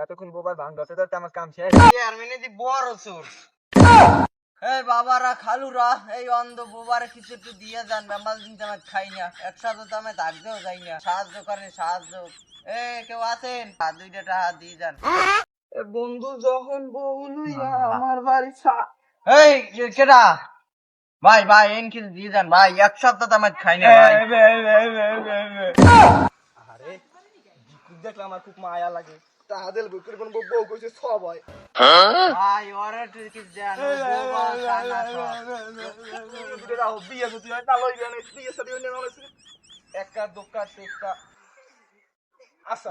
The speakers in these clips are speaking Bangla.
এতক্ষণ বোবার ভাঙ ধরতে ধরতে আমার কাম শেষ। চেয়ারম্যানে দি বড় চোর। এই বাবারা খালুরা, এই অন্ধ বোবারে কিছু একটু দিয়ে যান, মেম্বার দিন তো আমি খাই না, একসাথে তো আমি থাকতেও যাই না, সাহায্য করেন সাহায্য। কেউ আছেন? হাত দুইটা টাকা দিয়ে যান। বন্ধু যখন বউ লইয়া আমার বাড়ি এই কেডা ভাই ভাই এন কিছু দিয়ে যান ভাই, এক সপ্তাহ তো আমি খাই না ভাই। আরে দেখলাম আমার খুব মায়া লাগে, তাহাদের বুকের কোন বউ কইছে সব হয়। ভাই ওরে একটু কিছু দেন, ও বোবা কানা সব। বিয়ে যদি হয় তা লইবে না, বিয়ে সাথে হইলে ভালো ছিল। একা দোকা টেকা আচ্ছা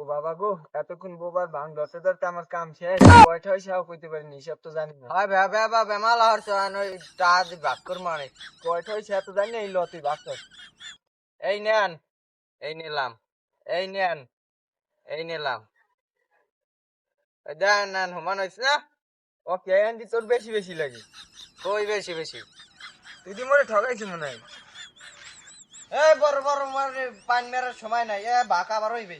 ও বাবা গো, এতক্ষণ বোবার ভাঙ ধরতে ধরতে আমার কাম শেষ। কয়টা হয়েছে কইতে পারিনি, সব তো জানি না। ভাই ভেবে ভেবে মালা হরছে ওই টাকা দিয়ে ভাগ কর মানে। কয়টা হয়েছে এত জানি না, এই লতি ভাগ কর। এই নেন, এই নিলাম, এই নেন, এই নিলাম, দেন নেন, হুমান হয়েছে না? ওকে আন্টি, তোর বেশি বেশি লাগে। কই বেশি বেশি? তুই তো মনে ঠকাইছি মনে হয়। বড় বড় মানে পান মেরার সময় নাই, বাঁকা বার হইবে।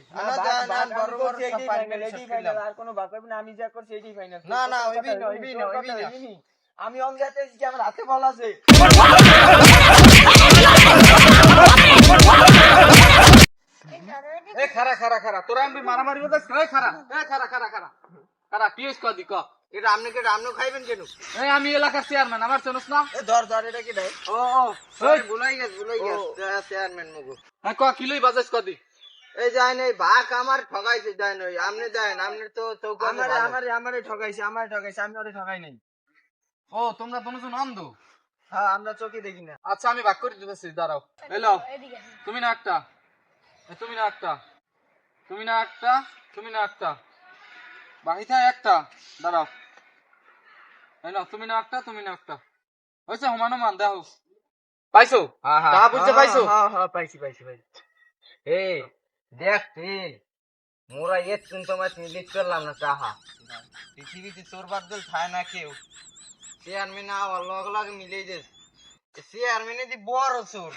আর কোনো ভাগ করবি না, আমি যা করছি এটাই ফাইনাল। না না হইবি না, হইবি না, হইবি না। আমি অঙ্গাতে আমার হাতে বল আছে। খারা খারা খারা তোরা আমি মারামারি করতে খারা খারা খারা খারা খারা পিএস কদি ক এটা আপনি কে আপনি খাইবেন কেন? এই আমি এলাকার চেয়ারম্যান, আমার চেনস না? ধর ধর, এটা কি দেয়? ও ভুলাই গেছে চেয়ারম্যান মুগু। ক কিলোই বাজাস কদি? এই যাই নাই ভাগ আমার ঠকাইছে, যাই নই আপনি দেন, আপনি তো চৌকা আমারে ঠকাইছে, আমি ওরে ঠকাই নাই। ও তোমরা দুজন অন্ধ? হ্যাঁ, আমরা চোখে দেখি না। আচ্ছা আমি ভাগ করে দিতেছি, দাঁড়াও। এলো তুমি না একটা, তুমি না একটা, তুমি না একটা, তুমি না একটা, বাহিতা একটা, দাঁড়াও। এলো তুমি না একটা, তুমি না একটা, হয়েছে হুমানো মান দেখো পাইছো? তা বুঝতে পাইছো? হ্যাঁ পাইছি। এই দেখছি মোরা এত কিন্তু আমার লিখ করলাম না তাহা। পৃথিবীতে চোর বাদল খায় না কেউ, চেয়ারম্যান আবার লগ লগ মিলেই দিস, চেয়ারম্যানে দি বড় চোর।